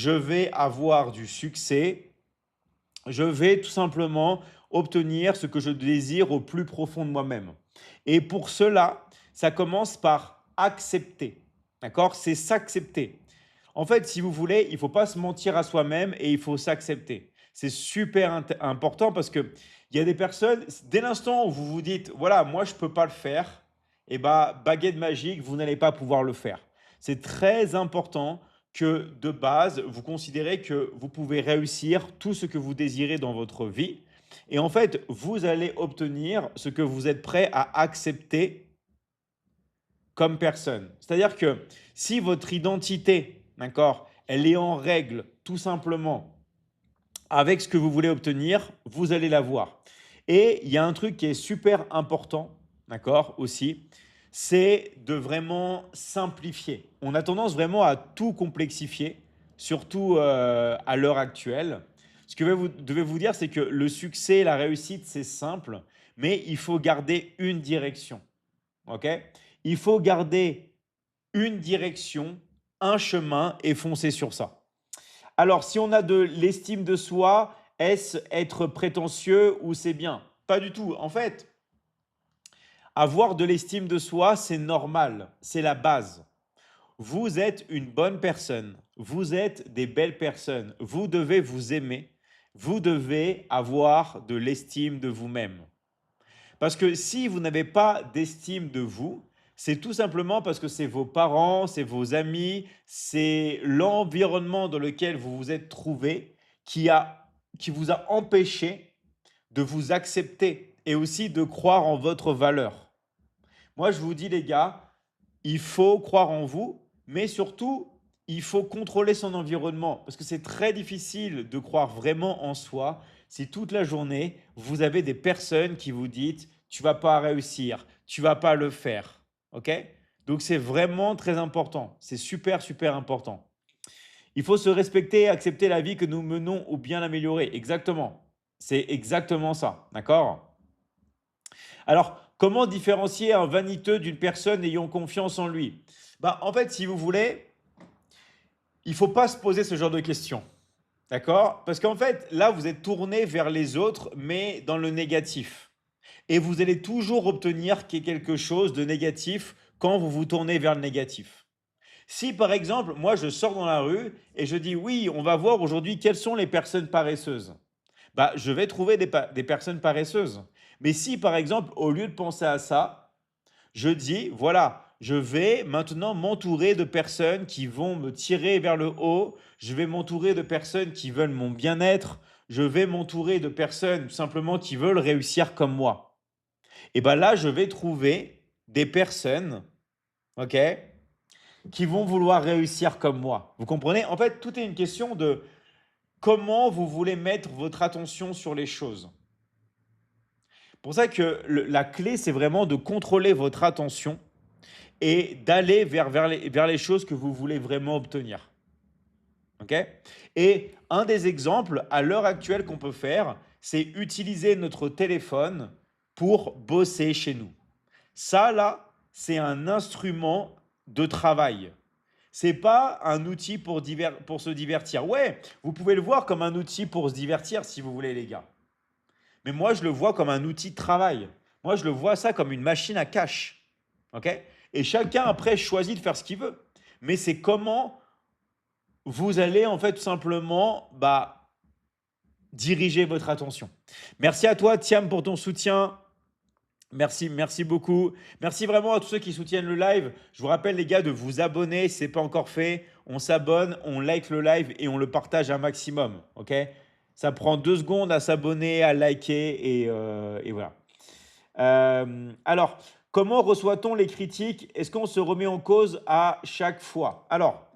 je vais avoir du succès, je vais tout simplement obtenir ce que je désire au plus profond de moi-même. Et pour cela, ça commence par accepter. D'accord? C'est s'accepter. En fait, si vous voulez, il ne faut pas se mentir à soi-même et il faut s'accepter. C'est super important parce que il y a des personnes, dès l'instant où vous vous dites, voilà, moi je ne peux pas le faire, et bah, baguette magique, vous n'allez pas pouvoir le faire. C'est très important que de base, vous considérez que vous pouvez réussir tout ce que vous désirez dans votre vie. Et en fait, vous allez obtenir ce que vous êtes prêt à accepter comme personne. C'est-à-dire que si votre identité, d'accord, elle est en règle tout simplement avec ce que vous voulez obtenir, vous allez l'avoir. Et il y a un truc qui est super important, d'accord, aussi, c'est de vraiment simplifier. On a tendance vraiment à tout complexifier, surtout à l'heure actuelle. Ce que vous devez vous dire, c'est que le succès, la réussite, c'est simple, mais il faut garder une direction. Ok? Il faut garder une direction, un chemin et foncer sur ça. Alors, si on a de l'estime de soi, est-ce être prétentieux ou c'est bien? Pas du tout. En fait, avoir de l'estime de soi, c'est normal, c'est la base. Vous êtes une bonne personne, vous êtes des belles personnes, vous devez vous aimer, vous devez avoir de l'estime de vous-même. Parce que si vous n'avez pas d'estime de vous, c'est tout simplement parce que c'est vos parents, c'est vos amis, c'est l'environnement dans lequel vous vous êtes trouvé qui vous a empêché de vous accepter et aussi de croire en votre valeur. Moi, je vous dis, les gars, il faut croire en vous, mais surtout, il faut contrôler son environnement parce que c'est très difficile de croire vraiment en soi si toute la journée, vous avez des personnes qui vous disent tu vas pas réussir, tu vas pas le faire. OK? Donc c'est vraiment très important, c'est super super important. Il faut se respecter et accepter la vie que nous menons ou bien l'améliorer. Exactement. C'est exactement ça, d'accord? Alors, comment différencier un vaniteux d'une personne ayant confiance en lui? Bah, en fait, si vous voulez, il ne faut pas se poser ce genre de questions. D'accord? Parce qu'en fait, là, vous êtes tourné vers les autres, mais dans le négatif. Et vous allez toujours obtenir quelque chose de négatif quand vous vous tournez vers le négatif. Si par exemple, moi, je sors dans la rue et je dis oui, on va voir aujourd'hui quelles sont les personnes paresseuses. Bah, je vais trouver des personnes paresseuses. Mais si par exemple, au lieu de penser à ça, je dis, voilà, je vais maintenant m'entourer de personnes qui vont me tirer vers le haut, je vais m'entourer de personnes qui veulent mon bien-être, je vais m'entourer de personnes tout simplement qui veulent réussir comme moi. Et bien là, je vais trouver des personnes, ok, qui vont vouloir réussir comme moi. Vous comprenez? En fait, tout est une question de comment vous voulez mettre votre attention sur les choses. Pour ça que la clé, c'est vraiment de contrôler votre attention et d'aller vers les choses que vous voulez vraiment obtenir. Ok? Et un des exemples à l'heure actuelle qu'on peut faire, c'est utiliser notre téléphone pour bosser chez nous. Ça, là, c'est un instrument de travail. C'est pas un outil pour se divertir. Ouais, vous pouvez le voir comme un outil pour se divertir si vous voulez, les gars. Mais moi, je le vois comme un outil de travail. Moi, je le vois ça comme une machine à cash. OK? Et chacun, après, choisit de faire ce qu'il veut. Mais c'est comment vous allez, en fait, tout simplement, bah, diriger votre attention. Merci à toi, Thiam, pour ton soutien. Merci, merci beaucoup. Merci vraiment à tous ceux qui soutiennent le live. Je vous rappelle, les gars, de vous abonner si ce n'est pas encore fait. On s'abonne, on like le live et on le partage un maximum. OK? Ça prend 2 secondes à s'abonner, à liker et voilà. Alors, comment reçoit-on les critiques? Est-ce qu'on se remet en cause à chaque fois? Alors,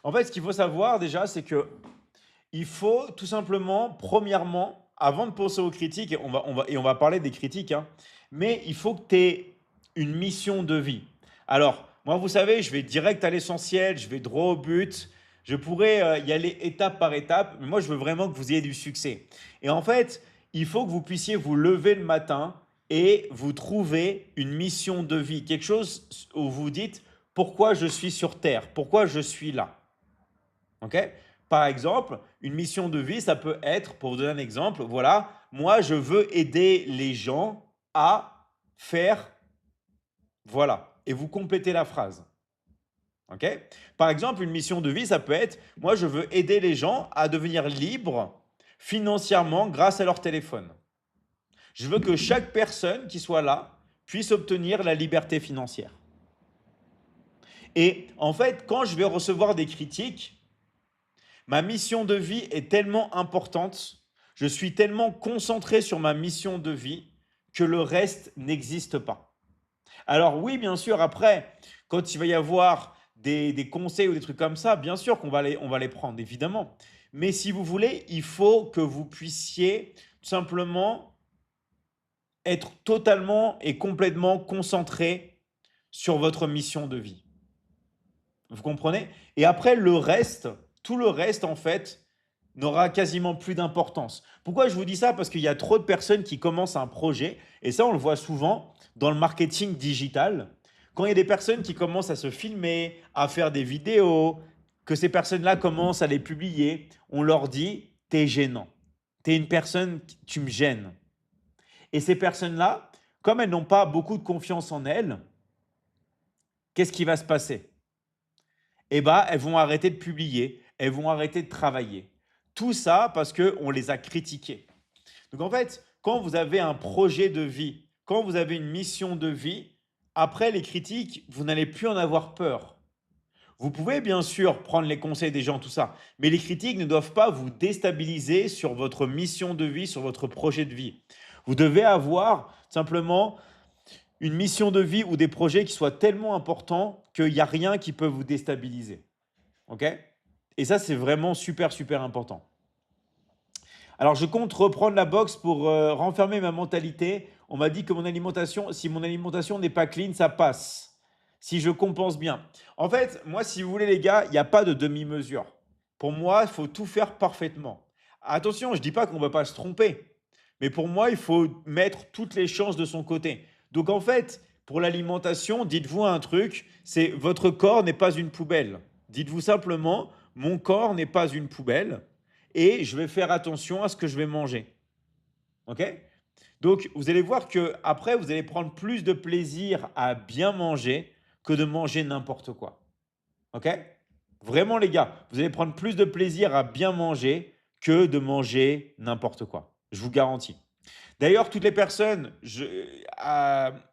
en fait, ce qu'il faut savoir déjà, c'est que il faut tout simplement, premièrement, avant de penser aux critiques, et on va parler des critiques, hein, mais il faut que tu aies une mission de vie. Alors, moi, vous savez, je vais direct à l'essentiel, je vais droit au but. Je pourrais y aller étape par étape, mais moi, je veux vraiment que vous ayez du succès. Et en fait, il faut que vous puissiez vous lever le matin et vous trouver une mission de vie, quelque chose où vous dites pourquoi je suis sur Terre, pourquoi je suis là. OK? Par exemple, une mission de vie, ça peut être, pour vous donner un exemple, voilà, moi, je veux aider les gens à faire voilà. Et vous complétez la phrase. OK? Par exemple, une mission de vie, ça peut être, moi, je veux aider les gens à devenir libres financièrement grâce à leur téléphone. Je veux que chaque personne qui soit là puisse obtenir la liberté financière. Et en fait, quand je vais recevoir des critiques, ma mission de vie est tellement importante, je suis tellement concentré sur ma mission de vie que le reste n'existe pas. Alors oui, bien sûr, après, quand il va y avoir des conseils ou des trucs comme ça, bien sûr on va les prendre, évidemment. Mais si vous voulez, il faut que vous puissiez tout simplement être totalement et complètement concentré sur votre mission de vie. Vous comprenez? Et après, le reste, tout le reste, en fait, n'aura quasiment plus d'importance. Pourquoi je vous dis ça? Parce qu'il y a trop de personnes qui commencent un projet, et ça, on le voit souvent dans le marketing digital. Quand il y a des personnes qui commencent à se filmer, à faire des vidéos, que ces personnes-là commencent à les publier, on leur dit, t'es gênant. T'es une personne, tu me gênes. Et ces personnes-là, comme elles n'ont pas beaucoup de confiance en elles, qu'est-ce qui va se passer? Eh ben, elles vont arrêter de publier, elles vont arrêter de travailler. Tout ça parce qu'on les a critiquées. Donc en fait, quand vous avez un projet de vie, quand vous avez une mission de vie, après les critiques, vous n'allez plus en avoir peur. Vous pouvez bien sûr prendre les conseils des gens, tout ça, mais les critiques ne doivent pas vous déstabiliser sur votre mission de vie, sur votre projet de vie. Vous devez avoir simplement une mission de vie ou des projets qui soient tellement importants qu'il n'y a rien qui peut vous déstabiliser. OK? Et ça, c'est vraiment super, super important. Alors, je compte reprendre la boxe pour renfermer ma mentalité. On m'a dit que si mon alimentation n'est pas clean, ça passe. Si je compense bien. En fait, moi, si vous voulez, les gars, il n'y a pas de demi-mesure. Pour moi, il faut tout faire parfaitement. Attention, je ne dis pas qu'on ne va pas se tromper. Mais pour moi, il faut mettre toutes les chances de son côté. Donc, en fait, pour l'alimentation, dites-vous un truc, c'est votre corps n'est pas une poubelle. Dites-vous simplement, mon corps n'est pas une poubelle et je vais faire attention à ce que je vais manger. OK? Donc, vous allez voir que après, vous allez prendre plus de plaisir à bien manger que de manger n'importe quoi. OK? Vraiment, les gars, vous allez prendre plus de plaisir à bien manger que de manger n'importe quoi. Je vous garantis. D'ailleurs, toutes les personnes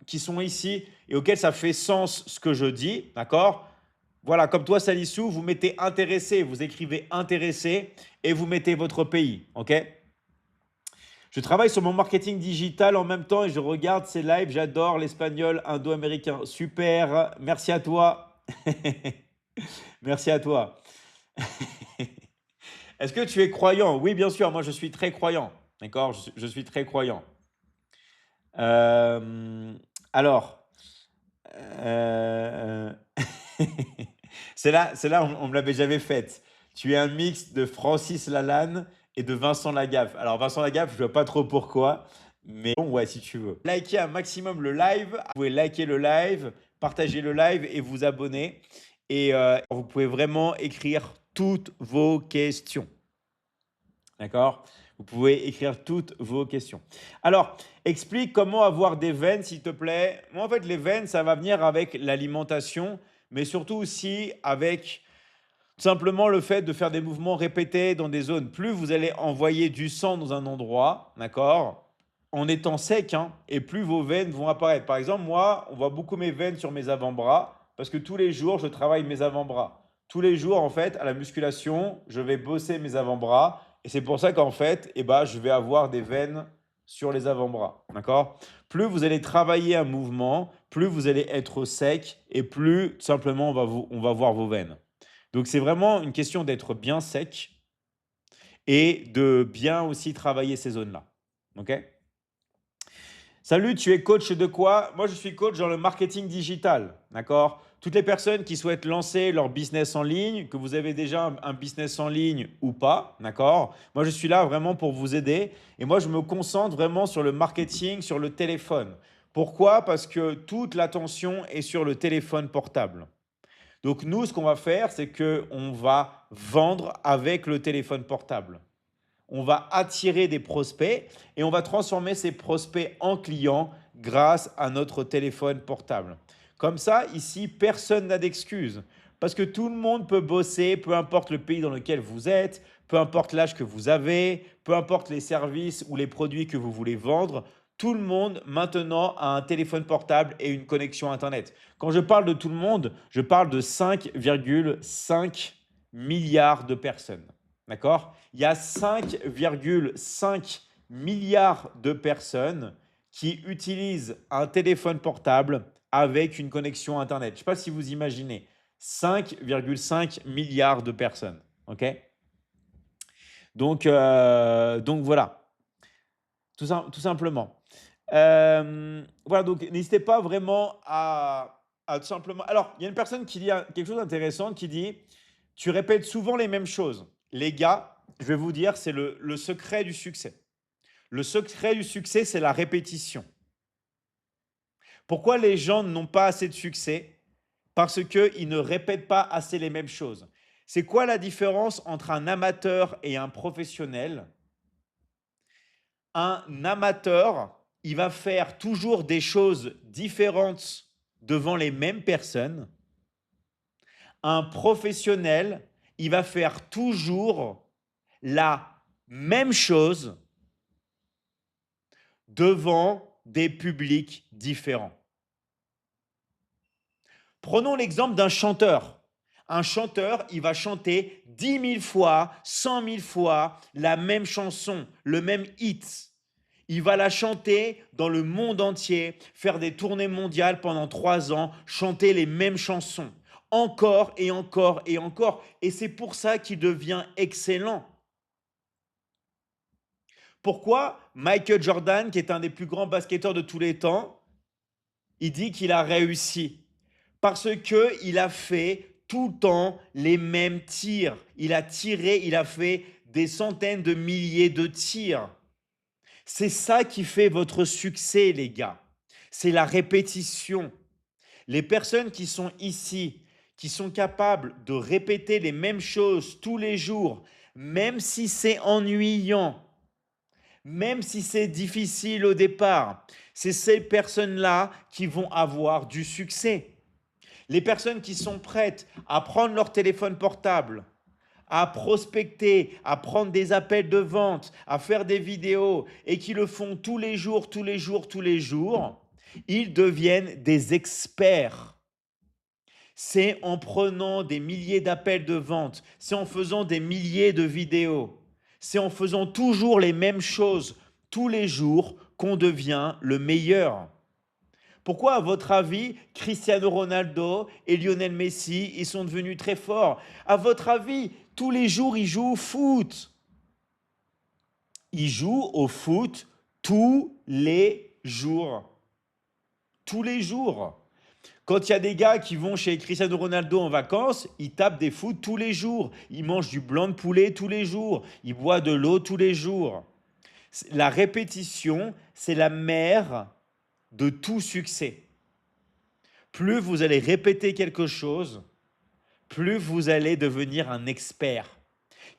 qui sont ici et auxquelles ça fait sens ce que je dis, d'accord? Voilà, comme toi, Salissou, vous mettez intéressé, vous écrivez intéressé et vous mettez votre pays, ok? Je travaille sur mon marketing digital en même temps et je regarde ces lives. J'adore l'espagnol indo-américain. Super, merci à toi. Merci à toi. Est-ce que tu es croyant? Oui, bien sûr, moi je suis très croyant. D'accord? Je suis très croyant. Euh, alors, euh, celle-là, on me l'avait jamais faite. Tu es un mix de Francis Lalanne et de Vincent Lagaffe. Alors, Vincent Lagaffe, je ne vois pas trop pourquoi, mais bon, ouais, si tu veux. Likez un maximum le live. Vous pouvez liker le live, partager le live et vous abonner. Et vous pouvez vraiment écrire toutes vos questions. D'accord? Vous pouvez écrire toutes vos questions. Alors, explique comment avoir des veines, s'il te plaît. Moi, en fait, les veines, ça va venir avec l'alimentation, mais surtout aussi avec simplement le fait de faire des mouvements répétés dans des zones. Plus vous allez envoyer du sang dans un endroit, d'accord, en étant sec, hein, et plus vos veines vont apparaître. Par exemple, moi, on voit beaucoup mes veines sur mes avant-bras parce que tous les jours, je travaille mes avant-bras. Tous les jours, en fait, à la musculation, je vais bosser mes avant-bras. Et c'est pour ça qu'en fait, eh ben, je vais avoir des veines sur les avant-bras. D'accord? Plus vous allez travailler un mouvement, plus vous allez être sec et plus simplement on va voir vos veines. Donc, c'est vraiment une question d'être bien sec et de bien aussi travailler ces zones-là. OK? Salut, tu es coach de quoi? Moi, je suis coach dans le marketing digital. D'accord? Toutes les personnes qui souhaitent lancer leur business en ligne, que vous avez déjà un business en ligne ou pas, d'accord? Moi, je suis là vraiment pour vous aider. Et moi, je me concentre vraiment sur le marketing, sur le téléphone. Pourquoi? Parce que toute l'attention est sur le téléphone portable. Donc nous, ce qu'on va faire, c'est qu'on va vendre avec le téléphone portable. On va attirer des prospects et on va transformer ces prospects en clients grâce à notre téléphone portable. Comme ça, ici, personne n'a d'excuses. Parce que tout le monde peut bosser, peu importe le pays dans lequel vous êtes, peu importe l'âge que vous avez, peu importe les services ou les produits que vous voulez vendre. Tout le monde maintenant a un téléphone portable et une connexion Internet. Quand je parle de tout le monde, je parle de 5,5 milliards de personnes. D'accord? Il y a 5,5 milliards de personnes qui utilisent un téléphone portable avec une connexion Internet. Je ne sais pas si vous imaginez. 5,5 milliards de personnes. OK? Donc voilà, tout simplement. Voilà, donc n'hésitez pas vraiment à tout simplement. Alors, il y a une personne qui dit quelque chose d'intéressant qui dit, tu répètes souvent les mêmes choses. Les gars, je vais vous dire, c'est le secret du succès. Le secret du succès, c'est la répétition. Pourquoi les gens n'ont pas assez de succès? Parce qu'ils ne répètent pas assez les mêmes choses. C'est quoi la différence entre un amateur et un professionnel? Un amateur, il va faire toujours des choses différentes devant les mêmes personnes. Un professionnel, il va faire toujours la même chose devant des publics différents. Prenons l'exemple d'un chanteur. Un chanteur, il va chanter 10 000 fois, 100 000 fois la même chanson, le même hit. Il va la chanter dans le monde entier, faire des tournées mondiales pendant 3 ans, chanter les mêmes chansons, encore et encore et encore. Et c'est pour ça qu'il devient excellent. Pourquoi Michael Jordan, qui est un des plus grands basketteurs de tous les temps, il dit qu'il a réussi? Parce qu'il a fait tout le temps les mêmes tirs. Il a tiré, il a fait des centaines de milliers de tirs. C'est ça qui fait votre succès, les gars. C'est la répétition. Les personnes qui sont ici, qui sont capables de répéter les mêmes choses tous les jours, même si c'est ennuyant, même si c'est difficile au départ, c'est ces personnes-là qui vont avoir du succès. Les personnes qui sont prêtes à prendre leur téléphone portable, à prospecter, à prendre des appels de vente, à faire des vidéos et qui le font tous les jours, tous les jours, tous les jours, ils deviennent des experts. C'est en prenant des milliers d'appels de vente, c'est en faisant des milliers de vidéos, c'est en faisant toujours les mêmes choses tous les jours qu'on devient le meilleur. Pourquoi, à votre avis, Cristiano Ronaldo et Lionel Messi, ils sont devenus très forts? À votre avis, tous les jours, ils jouent au foot. Ils jouent au foot tous les jours. Tous les jours. Quand il y a des gars qui vont chez Cristiano Ronaldo en vacances, ils tapent des foot tous les jours. Ils mangent du blanc de poulet tous les jours. Ils boivent de l'eau tous les jours. La répétition, c'est la mère de tout succès. Plus vous allez répéter quelque chose, plus vous allez devenir un expert.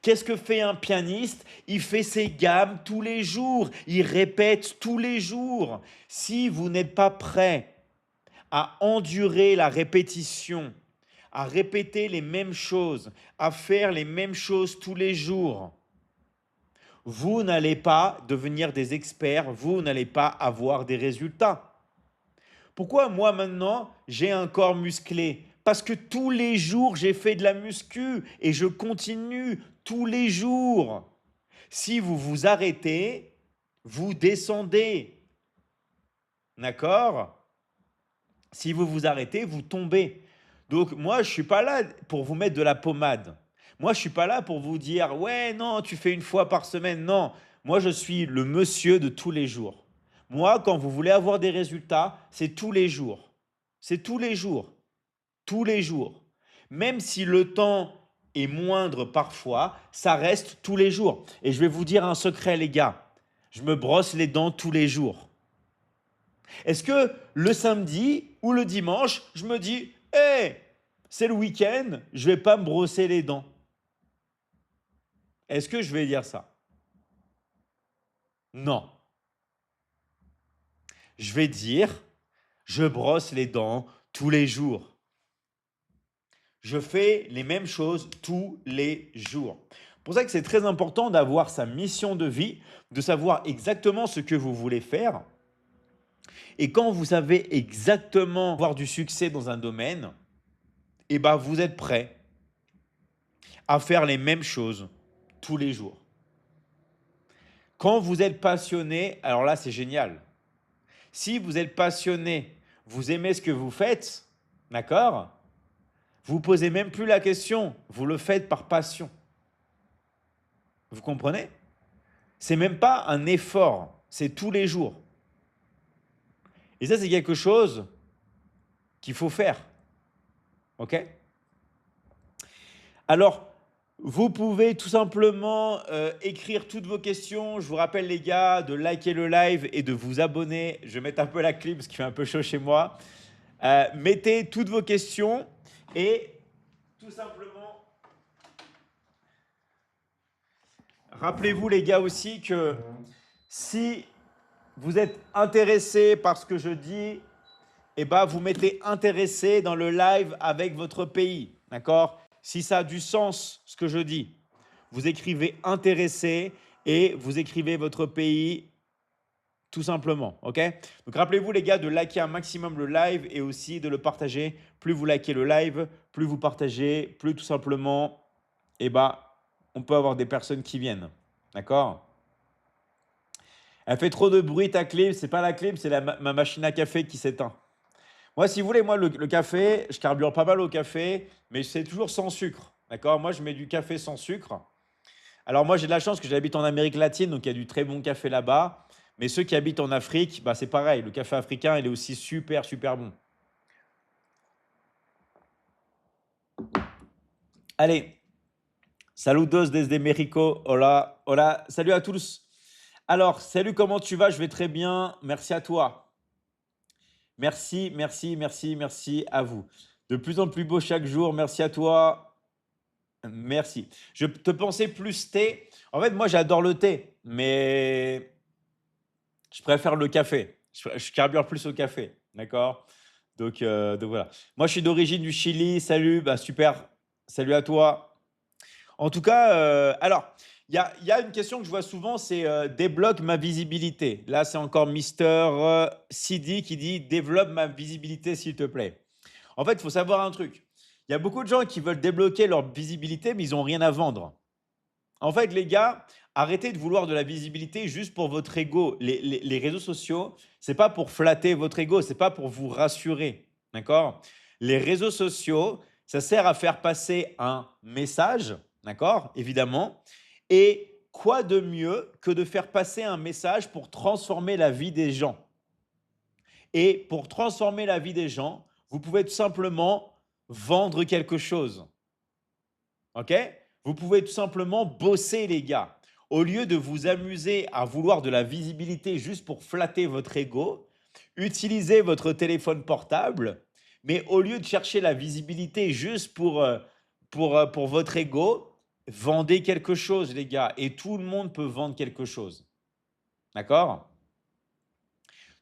Qu'est-ce que fait un pianiste? Il fait ses gammes tous les jours, il répète tous les jours. Si vous n'êtes pas prêt à endurer la répétition, à répéter les mêmes choses, à faire les mêmes choses tous les jours, vous n'allez pas devenir des experts, vous n'allez pas avoir des résultats. Pourquoi moi maintenant j'ai un corps musclé? Parce que tous les jours j'ai fait de la muscu et je continue tous les jours. Si vous vous arrêtez, vous descendez. D'accord? Si vous vous arrêtez, vous tombez. Donc moi, je ne suis pas là pour vous mettre de la pommade. Moi, je ne suis pas là pour vous dire, ouais, non, tu fais une fois par semaine. Non, moi, je suis le monsieur de tous les jours. Moi, quand vous voulez avoir des résultats, c'est tous les jours. C'est tous les jours. Tous les jours. Même si le temps est moindre parfois, ça reste tous les jours. Et je vais vous dire un secret, les gars. Je me brosse les dents tous les jours. Est-ce que le samedi ou le dimanche, je me dis, hé, c'est le week-end, je ne vais pas me brosser les dents. Est-ce que je vais dire ça? Non. Je vais dire, je brosse les dents tous les jours. Je fais les mêmes choses tous les jours. C'est pour ça que c'est très important d'avoir sa mission de vie, de savoir exactement ce que vous voulez faire. Et quand vous savez exactement avoir du succès dans un domaine, eh ben vous êtes prêt à faire les mêmes choses tous les jours. Quand vous êtes passionné, alors là c'est génial. Si vous êtes passionné, vous aimez ce que vous faites, d'accord? Vous ne posez même plus la question, vous le faites par passion. Vous comprenez? C'est même pas un effort, c'est tous les jours. Et ça, c'est quelque chose qu'il faut faire. OK? Alors, vous pouvez tout simplement écrire toutes vos questions. Je vous rappelle, les gars, de liker le live et de vous abonner. Je vais mettre un peu la clim parce qu'il fait un peu chaud chez moi. Mettez toutes vos questions et tout simplement, rappelez-vous, les gars, aussi que si vous êtes intéressé par ce que je dis, eh ben, vous mettez intéressé dans le live avec votre pays. D'accord? Si ça a du sens, ce que je dis, vous écrivez intéressé et vous écrivez votre pays tout simplement. OK? Donc, rappelez-vous, les gars, de liker un maximum le live et aussi de le partager. Plus vous likez le live, plus vous partagez, plus tout simplement, eh ben, on peut avoir des personnes qui viennent. D'accord? Elle fait trop de bruit ta clim. C'est pas la clim, c'est ma machine à café qui s'éteint. Moi, si vous voulez, moi, le café, je carbure pas mal au café, mais c'est toujours sans sucre. D'accord? Moi, je mets du café sans sucre. Alors, moi, j'ai de la chance que j'habite en Amérique latine, donc il y a du très bon café là-bas. Mais ceux qui habitent en Afrique, bah, c'est pareil. Le café africain, il est aussi super, super bon. Allez, saludos desde Mexico. Hola, hola. Salut à tous. Alors, salut, comment tu vas? Je vais très bien. Merci à toi. Merci, merci, merci, merci à vous. De plus en plus beau chaque jour. Merci à toi. Merci. Je te pensais plus thé. En fait, moi, j'adore le thé, mais je préfère le café. Je carbure plus au café. D'accord? Donc voilà. Moi, je suis d'origine du Chili. Salut, bah super. Salut à toi. En tout cas, alors, il y a une question que je vois souvent, c'est débloque ma visibilité. Là, c'est encore Mister CD qui dit développe ma visibilité, s'il te plaît. En fait, il faut savoir un truc. Il y a beaucoup de gens qui veulent débloquer leur visibilité, mais ils n'ont rien à vendre. En fait, les gars, arrêtez de vouloir de la visibilité juste pour votre ego. Les réseaux sociaux, c'est pas pour flatter votre ego, c'est pas pour vous rassurer. D'accord? Les réseaux sociaux, ça sert à faire passer un message, d'accord? Évidemment. Et quoi de mieux que de faire passer un message pour transformer la vie des gens? Et pour transformer la vie des gens, vous pouvez tout simplement vendre quelque chose. OK? Vous pouvez tout simplement bosser, les gars. Au lieu de vous amuser à vouloir de la visibilité juste pour flatter votre ego, utilisez votre téléphone portable, mais au lieu de chercher la visibilité juste pour votre ego, vendez quelque chose, les gars. Et tout le monde peut vendre quelque chose. D'accord?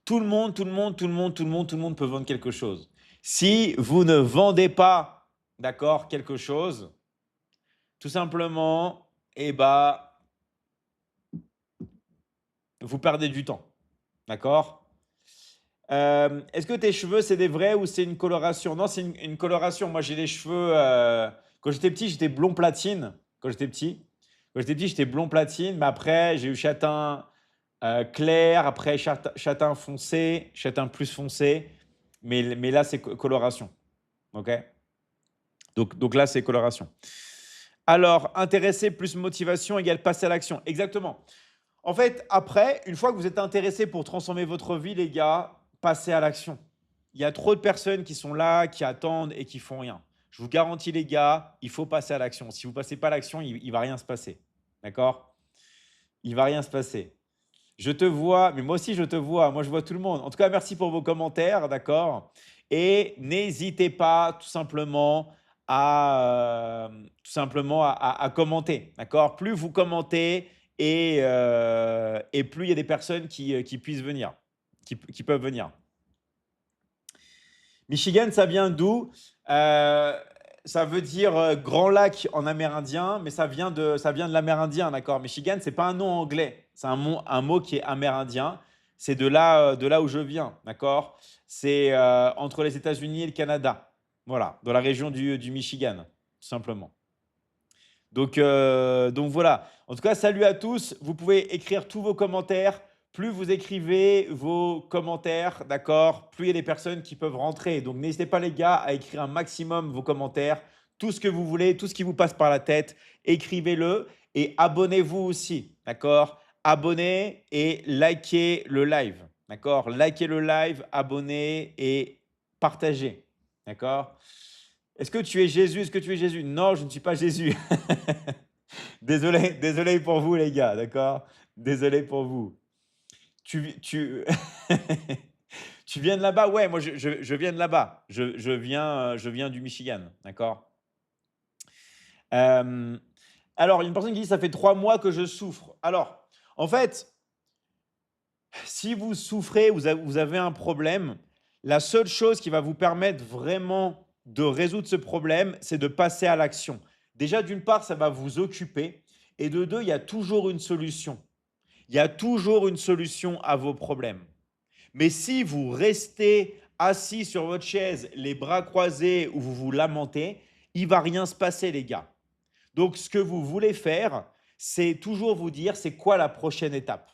Tout le monde, tout le monde, tout le monde, tout le monde, tout le monde peut vendre quelque chose. Si vous ne vendez pas, d'accord, quelque chose, tout simplement, eh ben, vous perdez du temps. D'accord? Est-ce que tes cheveux, c'est des vrais ou c'est une coloration? Non, c'est une coloration. Moi, j'ai les cheveux. Quand j'étais petit, j'étais blond platine. Quand j'étais petit. Quand j'étais petit, j'étais blond platine. Mais après, j'ai eu châtain clair. Après, châtain foncé. Châtain plus foncé. Mais là, c'est coloration. OK? Donc là, c'est coloration. Alors, intéressé plus motivation égale passer à l'action. Exactement. En fait, après, une fois que vous êtes intéressé pour transformer votre vie, les gars, passez à l'action. Il y a trop de personnes qui sont là, qui attendent et qui font rien. Je vous garantis, les gars, il faut passer à l'action. Si vous ne passez pas à l'action, il ne va rien se passer. D'accord? Il ne va rien se passer. Je te vois, mais moi aussi je te vois. Moi, je vois tout le monde. En tout cas, merci pour vos commentaires, d'accord? Et n'hésitez pas tout simplement tout simplement à commenter. D'accord? Plus vous commentez et plus il y a des personnes qui puissent venir, qui peuvent venir. Michigan, ça vient d'où? Euh, Ça veut dire grand lac en amérindien, mais ça vient de l'amérindien, d'accord? Michigan, c'est pas un nom anglais, c'est un mot qui est amérindien. C'est de là où je viens, d'accord? C'est entre les États-Unis et le Canada. Voilà, dans la région du Michigan, tout simplement. Donc voilà. En tout cas, salut à tous. Vous pouvez écrire tous vos commentaires. Plus vous écrivez vos commentaires, d'accord, plus il y a des personnes qui peuvent rentrer. Donc n'hésitez pas les gars à écrire un maximum vos commentaires, tout ce que vous voulez, tout ce qui vous passe par la tête, écrivez-le et abonnez-vous aussi, d'accord? Abonnez et likez le live, d'accord? Likez le live, abonnez et partagez, d'accord? Est-ce que tu es Jésus? Est-ce que tu es Jésus? Non, je ne suis pas Jésus. Désolé, désolé pour vous, les gars, d'accord? Désolé pour vous. Tu... Tu viens de là-bas? Ouais, moi, je viens de là-bas. Je viens du Michigan, d'accord? Euh, alors, une personne qui dit, ça fait 3 mois que je souffre. Alors, en fait, si vous souffrez, vous avez un problème, la seule chose qui va vous permettre vraiment de résoudre ce problème, c'est de passer à l'action. Déjà, d'une part, ça va vous occuper. Et de deux, il y a toujours une solution. Il y a toujours une solution à vos problèmes. Mais si vous restez assis sur votre chaise, les bras croisés ou vous vous lamentez, il ne va rien se passer, les gars. Donc, ce que vous voulez faire, c'est toujours vous dire, c'est quoi la prochaine étape?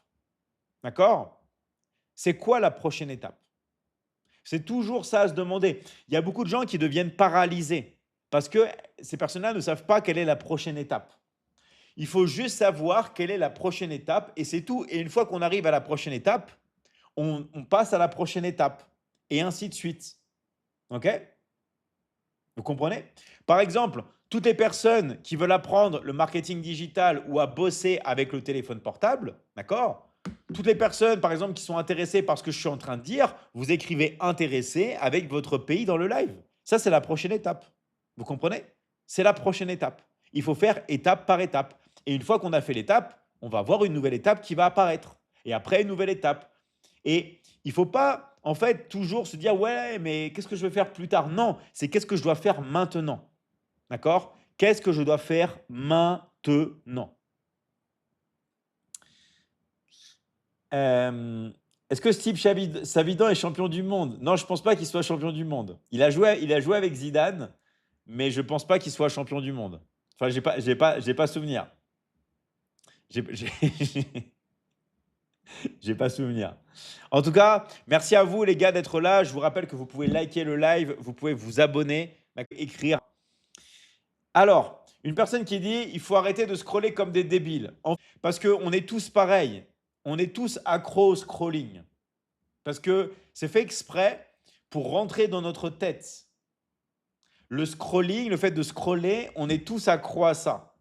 D'accord? C'est quoi la prochaine étape? C'est toujours ça à se demander. Il y a beaucoup de gens qui deviennent paralysés parce que ces personnes-là ne savent pas quelle est la prochaine étape. Il faut juste savoir quelle est la prochaine étape et c'est tout. Et une fois qu'on arrive à la prochaine étape, on passe à la prochaine étape et ainsi de suite. OK? Vous comprenez? Par exemple, toutes les personnes qui veulent apprendre le marketing digital ou à bosser avec le téléphone portable, d'accord? Toutes les personnes, par exemple, qui sont intéressées par ce que je suis en train de dire, vous écrivez intéressé avec votre pays dans le live. Ça, c'est la prochaine étape. Vous comprenez? C'est la prochaine étape. Il faut faire étape par étape. Et une fois qu'on a fait l'étape, on va voir une nouvelle étape qui va apparaître. Et après, une nouvelle étape. Et il ne faut pas, en fait, toujours se dire, ouais, mais qu'est-ce que je vais faire plus tard? Non, c'est qu'est-ce que je dois faire maintenant. D'accord? Qu'est-ce que je dois faire maintenant? Euh, Est-ce que Steve Savidan est champion du monde? Non, je ne pense pas qu'il soit champion du monde. Il a joué avec Zidane, mais je ne pense pas qu'il soit champion du monde. Enfin, j'ai pas souvenir. J'ai j'ai pas souvenir. En tout cas, merci à vous les gars d'être là. Je vous rappelle que vous pouvez liker le live, vous pouvez vous abonner, écrire. Alors, une personne qui dit il faut arrêter de scroller comme des débiles. Parce qu'on est tous pareils. On est tous accros au scrolling. Parce que c'est fait exprès pour rentrer dans notre tête. Le scrolling, le fait de scroller, on est tous accros à ça.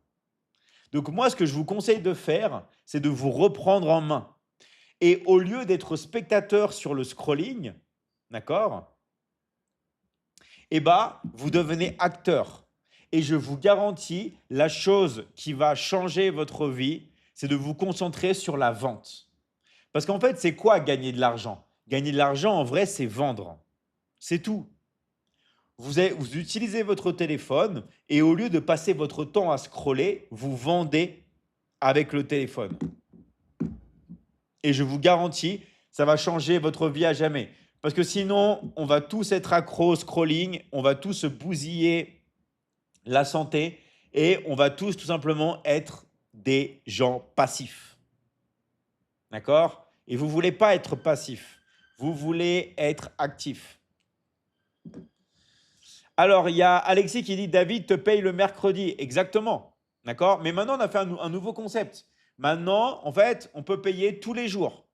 Donc moi, ce que je vous conseille de faire, c'est de vous reprendre en main. Et au lieu d'être spectateur sur le scrolling, d'accord, eh ben, vous devenez acteur. Et je vous garantis, la chose qui va changer votre vie, c'est de vous concentrer sur la vente. Parce qu'en fait, c'est quoi gagner de l'argent? Gagner de l'argent, en vrai, c'est vendre. C'est tout. Vous utilisez votre téléphone et au lieu de passer votre temps à scroller, vous vendez avec le téléphone. Et je vous garantis, ça va changer votre vie à jamais. Parce que sinon, on va tous être accros au scrolling, on va tous se bousiller la santé et on va tous tout simplement être des gens passifs. D'accord? Et vous ne voulez pas être passif, vous voulez être actif. Alors, il y a Alexis qui dit David te paye le mercredi. Exactement. D'accord? Mais maintenant, on a fait un nouveau concept. Maintenant, en fait, on peut payer tous les jours,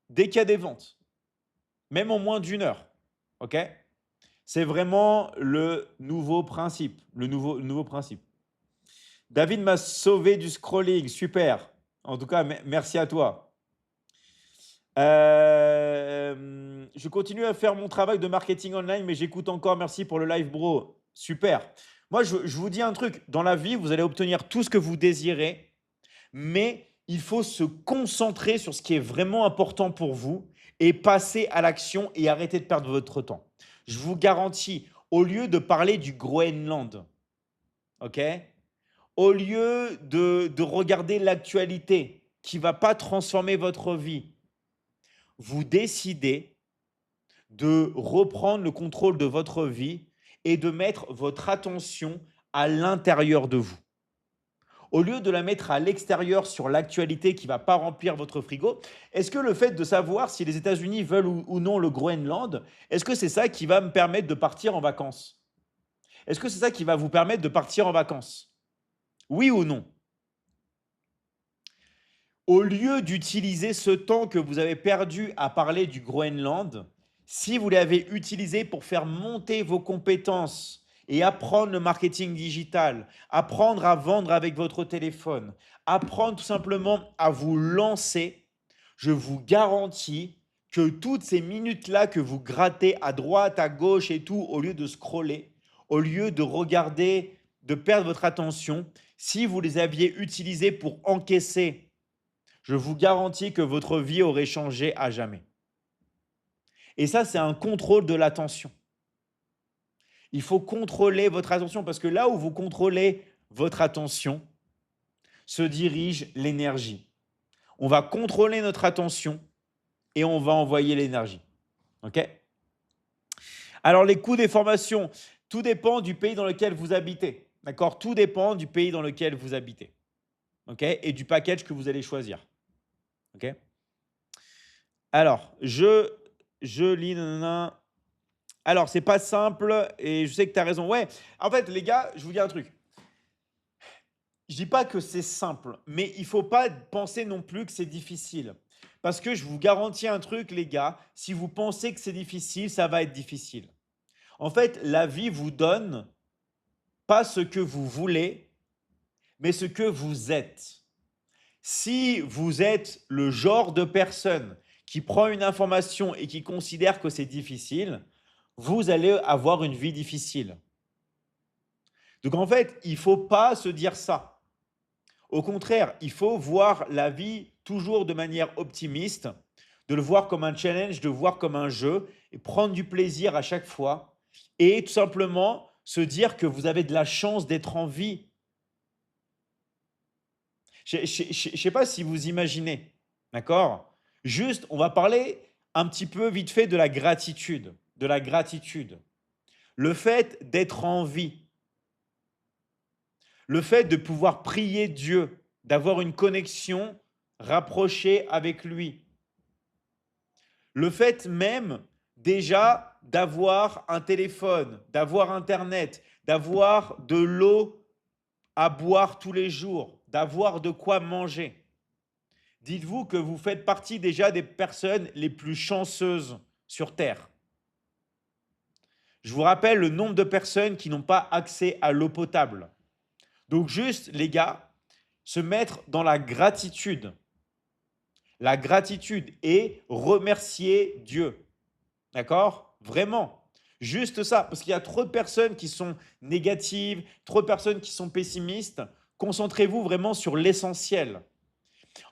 dès qu'il y a des ventes, même en moins d'une heure. OK? C'est vraiment le nouveau principe. Le nouveau principe. David m'a sauvé du scrolling. Super. En tout cas, merci à toi. Je continue à faire mon travail de marketing online, mais j'écoute encore. Merci pour le live, bro. Super. Moi, je vous dis un truc, dans la vie, vous allez obtenir tout ce que vous désirez, mais il faut se concentrer sur ce qui est vraiment important pour vous et passer à l'action et arrêter de perdre votre temps. Je vous garantis, au lieu de parler du Groenland, ok? Au lieu de regarder l'actualité qui ne va pas transformer votre vie, vous décidez de reprendre le contrôle de votre vie et de mettre votre attention à l'intérieur de vous. Au lieu de la mettre à l'extérieur sur l'actualité qui ne va pas remplir votre frigo, est-ce que le fait de savoir si les États-Unis veulent ou non le Groenland, est-ce que c'est ça qui va me permettre de partir en vacances? Est-ce que c'est ça qui va vous permettre de partir en vacances? Oui ou non? Au lieu d'utiliser ce temps que vous avez perdu à parler du Groenland, si vous l'avez utilisé pour faire monter vos compétences et apprendre le marketing digital, apprendre à vendre avec votre téléphone, apprendre tout simplement à vous lancer, je vous garantis que toutes ces minutes-là que vous grattez à droite, à gauche et tout, au lieu de scroller, au lieu de regarder, de perdre votre attention, si vous les aviez utilisées pour encaisser, je vous garantis que votre vie aurait changé à jamais. Et ça, c'est un contrôle de l'attention. Il faut contrôler votre attention parce que là où vous contrôlez votre attention, se dirige l'énergie. On va contrôler notre attention et on va envoyer l'énergie. OK? Alors, les coûts des formations, tout dépend du pays dans lequel vous habitez. D'accord? Tout dépend du pays dans lequel vous habitez. OK? Et du package que vous allez choisir. OK? Alors, je lis. Nanana. Alors, c'est pas simple et je sais que tu as raison. Ouais, en fait, les gars, je vous dis un truc. Je dis pas que c'est simple, mais il faut pas penser non plus que c'est difficile. Parce que je vous garantis un truc, les gars, si vous pensez que c'est difficile, ça va être difficile. En fait, la vie vous donne pas ce que vous voulez, mais ce que vous êtes. Si vous êtes le genre de personne qui prend une information et qui considère que c'est difficile, vous allez avoir une vie difficile. Donc en fait, il ne faut pas se dire ça. Au contraire, il faut voir la vie toujours de manière optimiste, de le voir comme un challenge, de le voir comme un jeu et prendre du plaisir à chaque fois et tout simplement se dire que vous avez de la chance d'être en vie. Je ne sais pas si vous imaginez, d'accord? Juste, on va parler un petit peu vite fait de la gratitude, de la gratitude. Le fait d'être en vie, le fait de pouvoir prier Dieu, d'avoir une connexion rapprochée avec lui. Le fait même déjà d'avoir un téléphone, d'avoir Internet, d'avoir de l'eau à boire tous les jours, d'avoir de quoi manger. Dites-vous que vous faites partie déjà des personnes les plus chanceuses sur Terre. Je vous rappelle le nombre de personnes qui n'ont pas accès à l'eau potable. Donc juste, les gars, se mettre dans la gratitude. La gratitude et remercier Dieu. D'accord? Vraiment. Juste ça. Parce qu'il y a trop de personnes qui sont négatives, trop de personnes qui sont pessimistes. Concentrez-vous vraiment sur l'essentiel.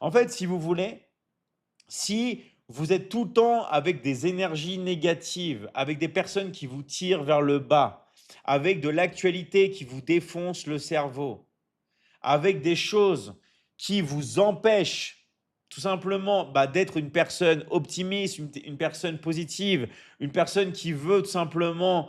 En fait, si vous voulez, si vous êtes tout le temps avec des énergies négatives, avec des personnes qui vous tirent vers le bas, avec de l'actualité qui vous défonce le cerveau, avec des choses qui vous empêchent tout simplement d'être une personne optimiste, une personne positive, une personne qui veut tout simplement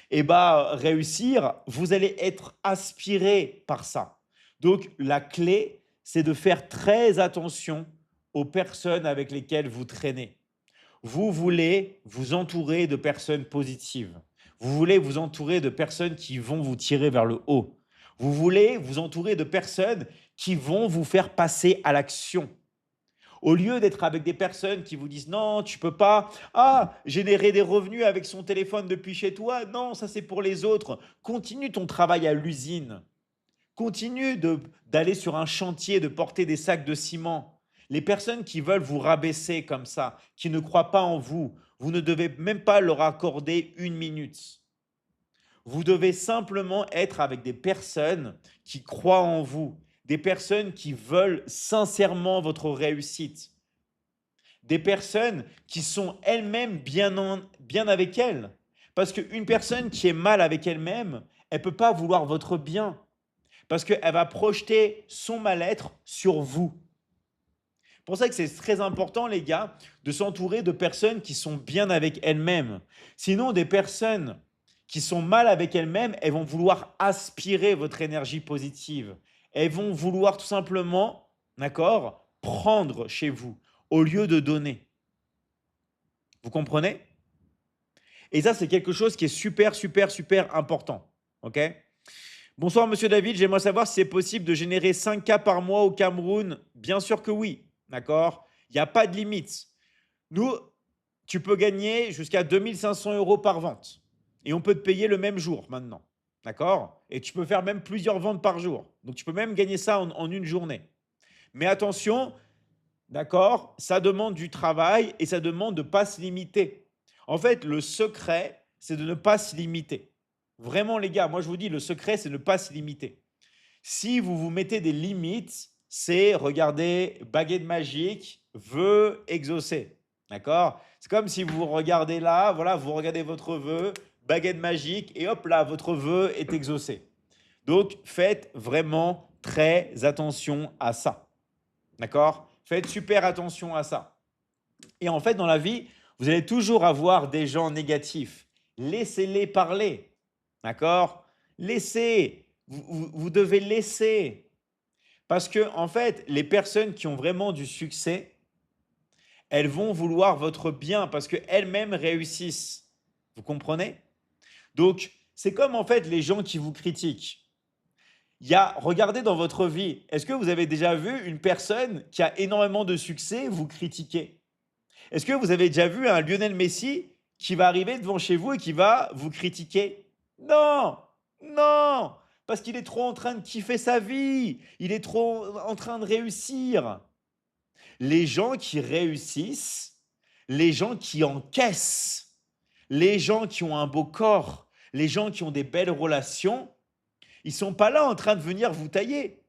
réussir, vous allez être aspiré par ça. Donc, la clé, c'est de faire très attention aux personnes avec lesquelles vous traînez. Vous voulez vous entourer de personnes positives. Vous voulez vous entourer de personnes qui vont vous tirer vers le haut. Vous voulez vous entourer de personnes qui vont vous faire passer à l'action. Au lieu d'être avec des personnes qui vous disent non, tu peux pas, générer des revenus avec son téléphone depuis chez toi, non, ça c'est pour les autres. Continue ton travail à l'usine. Continue d'aller sur un chantier, de porter des sacs de ciment. Les personnes qui veulent vous rabaisser comme ça, qui ne croient pas en vous, vous ne devez même pas leur accorder une minute. Vous devez simplement être avec des personnes qui croient en vous, des personnes qui veulent sincèrement votre réussite, des personnes qui sont elles-mêmes bien avec elles. Parce qu'une personne qui est mal avec elle-même, elle ne peut pas vouloir votre bien. Parce qu'elle va projeter son mal-être sur vous. C'est pour ça que c'est très important, les gars, de s'entourer de personnes qui sont bien avec elles-mêmes. Sinon, des personnes qui sont mal avec elles-mêmes, elles vont vouloir aspirer votre énergie positive. Elles vont vouloir tout simplement, d'accord, prendre chez vous au lieu de donner. Vous comprenez? Et ça, c'est quelque chose qui est super, super, super important. OK? Bonsoir, monsieur David. J'aimerais savoir si c'est possible de générer 5K par mois au Cameroun. Bien sûr que oui. D'accord? Il n'y a pas de limite. Nous, tu peux gagner jusqu'à 2 500 € par vente. Et on peut te payer le même jour maintenant. D'accord? Et tu peux faire même plusieurs ventes par jour. Donc, tu peux même gagner ça en une journée. Mais attention, d'accord? Ça demande du travail et ça demande de ne pas se limiter. En fait, le secret, c'est de ne pas se limiter. Vraiment, les gars, moi je vous dis, le secret, c'est de ne pas se limiter. Si vous vous mettez des limites, c'est, regardez, baguette magique, vœu exaucé. D'accord? C'est comme si vous regardez là, voilà, vous regardez votre vœu, baguette magique, et hop là, votre vœu est exaucé. Donc, faites vraiment très attention à ça. D'accord? Faites super attention à ça. Et en fait, dans la vie, vous allez toujours avoir des gens négatifs. Laissez-les parler. D'accord? Laissez. Vous devez laisser. Parce que, en fait, les personnes qui ont vraiment du succès, elles vont vouloir votre bien parce qu'elles-mêmes réussissent. Vous comprenez? Donc, c'est comme en fait les gens qui vous critiquent. Regardez dans votre vie, est-ce que vous avez déjà vu une personne qui a énormément de succès vous critiquer? Est-ce que vous avez déjà vu un Lionel Messi qui va arriver devant chez vous et qui va vous critiquer? Non, non, parce qu'il est trop en train de kiffer sa vie, il est trop en train de réussir. Les gens qui réussissent, les gens qui encaissent, les gens qui ont un beau corps, les gens qui ont des belles relations, ils ne sont pas là en train de venir vous tailler.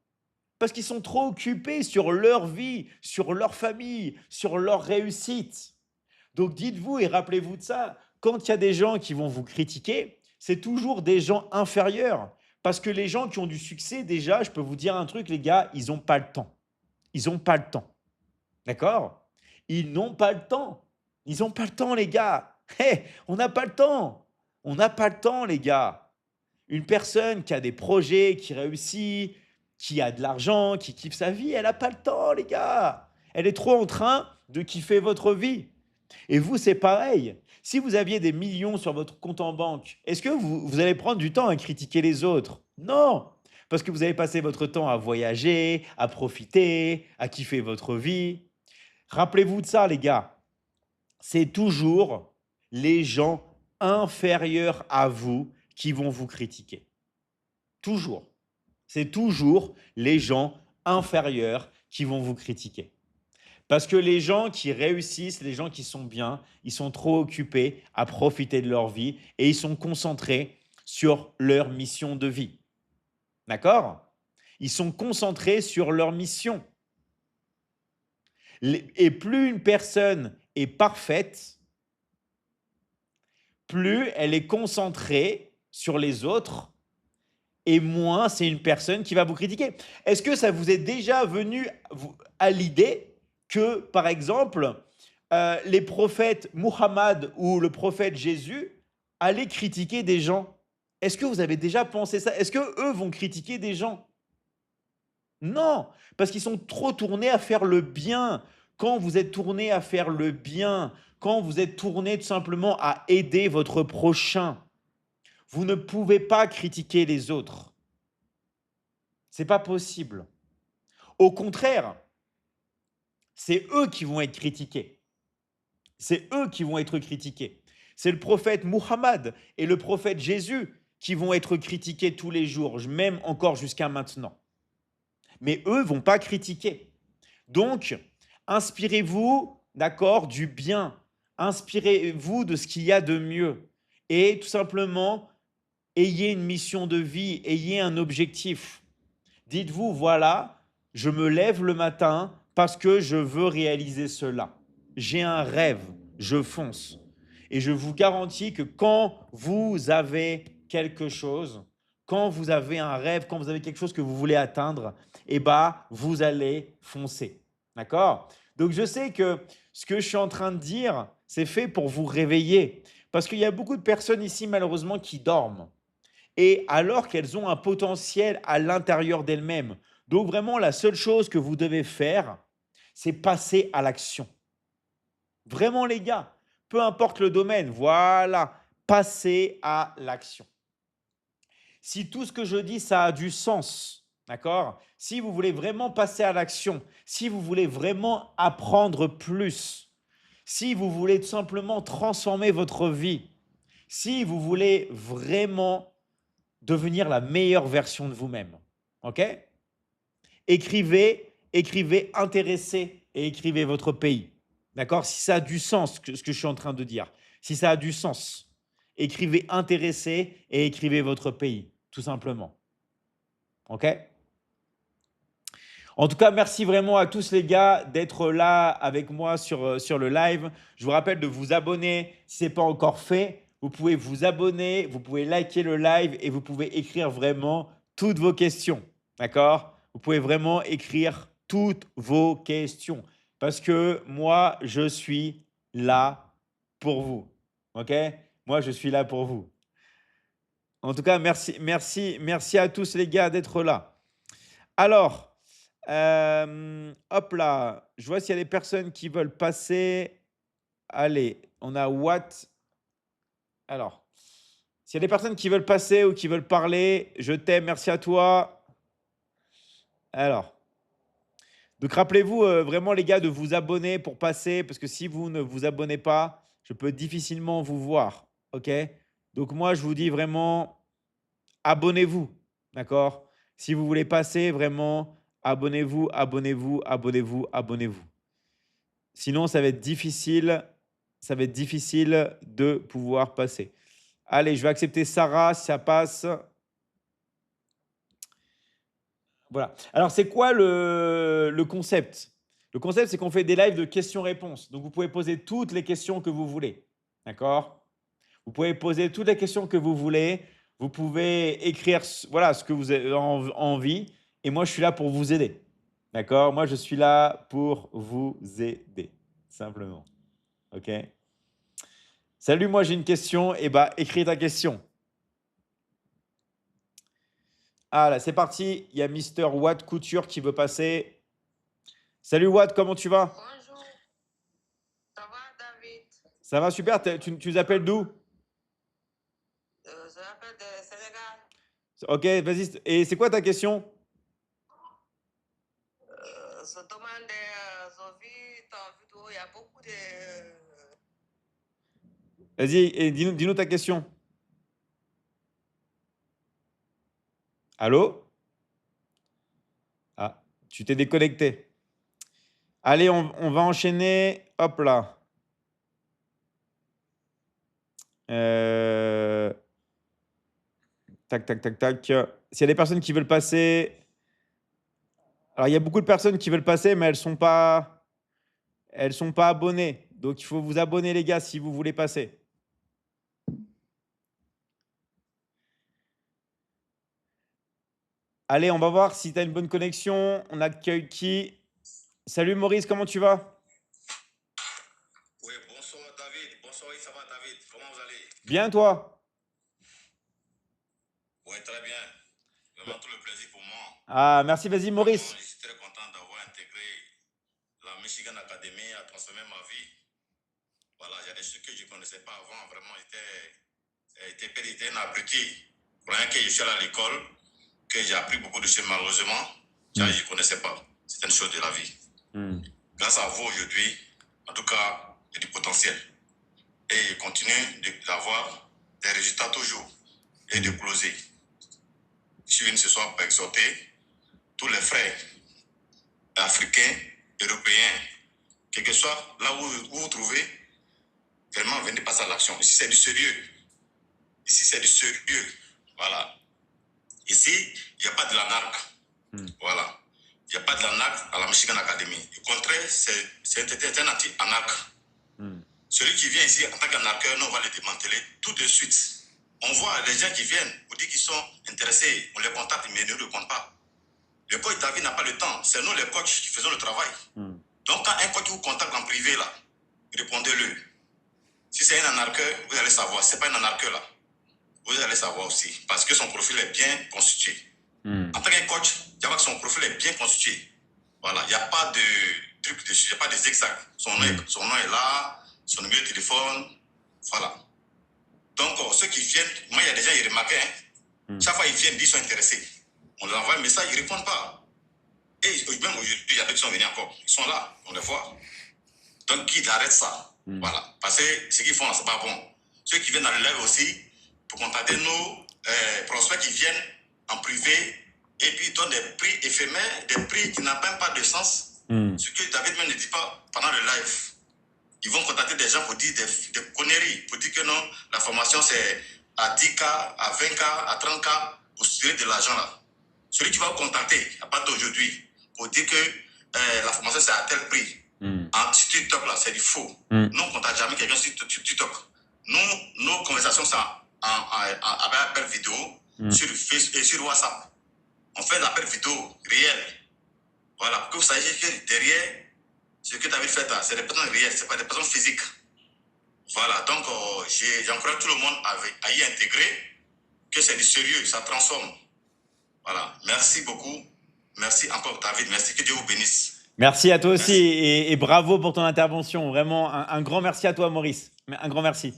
Parce qu'ils sont trop occupés sur leur vie, sur leur famille, sur leur réussite. Donc dites-vous et rappelez-vous de ça, quand il y a des gens qui vont vous critiquer, c'est toujours des gens inférieurs. Parce que les gens qui ont du succès, déjà, je peux vous dire un truc, les gars, ils n'ont pas le temps. Ils n'ont pas le temps. D'accord? Ils n'ont pas le temps. Ils n'ont pas le temps, les gars. Hé, on n'a pas le temps. On n'a pas le temps, les gars. Une personne qui a des projets, qui réussit, qui a de l'argent, qui kiffe sa vie, elle n'a pas le temps, les gars. Elle est trop en train de kiffer votre vie. Et vous, c'est pareil. Si vous aviez des millions sur votre compte en banque, est-ce que vous allez prendre du temps à critiquer les autres? Non. Parce que vous allez passer votre temps à voyager, à profiter, à kiffer votre vie. Rappelez-vous de ça, les gars. C'est toujours les gens inférieurs à vous qui vont vous critiquer. Toujours. C'est toujours les gens inférieurs qui vont vous critiquer. Parce que les gens qui réussissent, les gens qui sont bien, ils sont trop occupés à profiter de leur vie et ils sont concentrés sur leur mission de vie. D'accord? Ils sont concentrés sur leur mission. Et plus une personne est parfaite, plus elle est concentrée sur les autres et moins c'est une personne qui va vous critiquer. Est-ce que ça vous est déjà venu à l'idée que, par exemple, les prophètes Muhammad ou le prophète Jésus allaient critiquer des gens? Est-ce que vous avez déjà pensé ça? Est-ce qu'eux vont critiquer des gens? Non, parce qu'ils sont trop tournés à faire le bien. Quand vous êtes tourné à faire le bien, quand vous êtes tourné tout simplement à aider votre prochain, vous ne pouvez pas critiquer les autres. C'est pas possible. Au contraire, c'est eux qui vont être critiqués. C'est eux qui vont être critiqués. C'est le prophète Muhammad et le prophète Jésus qui vont être critiqués tous les jours, même encore jusqu'à maintenant. Mais eux vont pas critiquer. Donc, inspirez-vous, d'accord, du bien. Inspirez-vous de ce qu'il y a de mieux. Et tout simplement, ayez une mission de vie, ayez un objectif. Dites-vous, voilà, je me lève le matin parce que je veux réaliser cela. J'ai un rêve, je fonce. Et je vous garantis que quand vous avez quelque chose, quand vous avez un rêve, quand vous avez quelque chose que vous voulez atteindre, eh ben, vous allez foncer. D'accord? Donc je sais que ce que je suis en train de dire, c'est fait pour vous réveiller. Parce qu'il y a beaucoup de personnes ici, malheureusement, qui dorment et alors qu'elles ont un potentiel à l'intérieur d'elles-mêmes. Donc vraiment, la seule chose que vous devez faire, c'est passer à l'action. Vraiment, les gars, peu importe le domaine, voilà, passez à l'action. Si tout ce que je dis, ça a du sens, d'accord? Si vous voulez vraiment passer à l'action, si vous voulez vraiment apprendre plus, si vous voulez tout simplement transformer votre vie, si vous voulez vraiment devenir la meilleure version de vous-même. OK? Écrivez intéressé et écrivez votre pays. D'accord? Si ça a du sens, ce que je suis en train de dire. Si ça a du sens, écrivez intéressé et écrivez votre pays, tout simplement. OK? En tout cas, merci vraiment à tous les gars d'être là avec moi sur le live. Je vous rappelle de vous abonner si ce n'est pas encore fait. Vous pouvez vous abonner, vous pouvez liker le live et vous pouvez écrire vraiment toutes vos questions. D'accord? Vous pouvez vraiment écrire toutes vos questions parce que moi, je suis là pour vous. OK? Moi, je suis là pour vous. En tout cas, merci à tous les gars d'être là. Alors, hop là, je vois s'il y a des personnes qui veulent passer. Allez, on a Watt. Alors, s'il y a des personnes qui veulent passer ou qui veulent parler, je t'aime, merci à toi. Alors, donc rappelez-vous vraiment les gars de vous abonner pour passer, parce que si vous ne vous abonnez pas, je peux difficilement vous voir. OK? Donc moi, je vous dis vraiment, abonnez-vous. D'accord? Si vous voulez passer, vraiment, abonnez-vous, abonnez-vous, abonnez-vous, abonnez-vous. Sinon, ça va être difficile de pouvoir passer. Allez, je vais accepter Sarah si ça passe. Voilà. Alors, c'est quoi le concept? Le concept, c'est qu'on fait des lives de questions-réponses. Donc, vous pouvez poser toutes les questions que vous voulez. D'accord? Vous pouvez poser toutes les questions que vous voulez. Vous pouvez écrire voilà, ce que vous avez envie. Et moi, je suis là pour vous aider. D'accord? Moi, je suis là pour vous aider. Simplement. OK? Salut, moi j'ai une question. Eh bah, écris ta question. Ah là, c'est parti. Il y a Mister Watt Couture qui veut passer. Salut Watt, comment tu vas? Bonjour, ça va David? Ça va super. Tu nous appelles d'où? Je m'appelle de Sénégal. Ok, vas-y. Et c'est quoi ta question? Je demandais, j'ai vu ton vidéo, il y a beaucoup de... Vas-y, et dis-nous ta question. Allô? Ah, tu t'es déconnecté. Allez, on va enchaîner. Hop là. Euh, Tac, tac, tac, tac. S'il y a des personnes qui veulent passer. Alors, il y a beaucoup de personnes qui veulent passer, mais elles sont pas abonnées. Donc, il faut vous abonner, les gars, si vous voulez passer. Allez, on va voir si tu as une bonne connexion. On accueille qui? Salut Maurice, comment tu vas? Oui, bonsoir David. Bonsoir, oui, ça va David. Comment vous allez? Bien, toi? Oui, très bien. Vraiment tout le plaisir pour moi. Ah, merci, vas-y Vraiment, Maurice. je suis très content d'avoir intégré la Michigan Academy à transformer ma vie. Voilà, il y a des choses que je ne connaissais pas avant. Vraiment, j'étais un abruti. Croyant que je suis allé à l'école, que j'ai appris beaucoup de choses malheureusement. Je ne connaissais pas. C'est une chose de la vie. Grâce à vous aujourd'hui, en tout cas, il y a du potentiel. Et je continue d'avoir des résultats toujours et de closer. Je suis venu ce soir pour exhorter tous les frères africains, européens, quel que soit là où vous vous trouvez, vraiment venez passer à l'action. Ici, c'est du sérieux. Ici, c'est du sérieux. Voilà. Ici, il n'y a pas de l'anarque. Voilà. Il n'y a pas de l'anarque à la Michigan Academy. Au contraire, c'est un anti-anarque. Celui qui vient ici en tant qu'anarqueur, nous, on va le démanteler tout de suite. On voit les gens qui viennent, on dit qu'ils sont intéressés, on les contacte, mais ils ne le comptent pas. Le coach David n'a pas le temps. C'est nous, les coachs, qui faisons le travail. Donc, quand un coach vous contacte en privé, là, répondez-le. Si c'est un anarqueur, vous allez savoir. Si ce n'est pas un anarqueur, là, vous allez savoir aussi. Parce que son profil est bien constitué. En tant que coach, tu vois que son profil est bien constitué. Voilà, il n'y a pas de truc dessus, il n'y a pas de zigzag. Son nom est là, son numéro de téléphone. Voilà. Donc, ceux qui viennent, moi, il y a des gens, ils remarquent, chaque fois ils viennent, ils sont intéressés. On leur envoie un message, ils ne répondent pas. Et même aujourd'hui, il y a d'autres qui sont venus encore. Ils sont là, on les voit. Donc, qu'ils arrêtent ça. Voilà. Parce que ce qu'ils font, ce n'est pas bon. Ceux qui viennent dans le live aussi, pour contacter nos prospects qui viennent en privé et puis ils donnent des prix éphémères, des prix qui n'ont même pas de sens. Ce que David même ne dit pas pendant le live. Ils vont contacter des gens pour dire des conneries, pour dire que non, la formation c'est à 10K, à 20K, à 30K, pour se tirer de l'argent là. Celui qui va vous contacter à partir d'aujourd'hui pour dire que la formation c'est à tel prix. Sur TikTok là, c'est du faux. Nous, on ne contacte jamais quelqu'un sur TikTok. Nous, nos conversations sont avec appel vidéo sur Facebook et sur WhatsApp. On fait l'appel vidéo réel. Voilà, pour que vous sachiez que derrière ce que tu avais fait là, c'est des personnes réelles, ce n'est pas des personnes physiques. Voilà, donc j'encourage tout le monde à y intégrer, que c'est du sérieux, ça transforme. Voilà, merci beaucoup. Merci encore David, merci, que Dieu vous bénisse. Merci à toi aussi et bravo pour ton intervention. Vraiment, un grand merci à toi, Maurice. Un grand merci.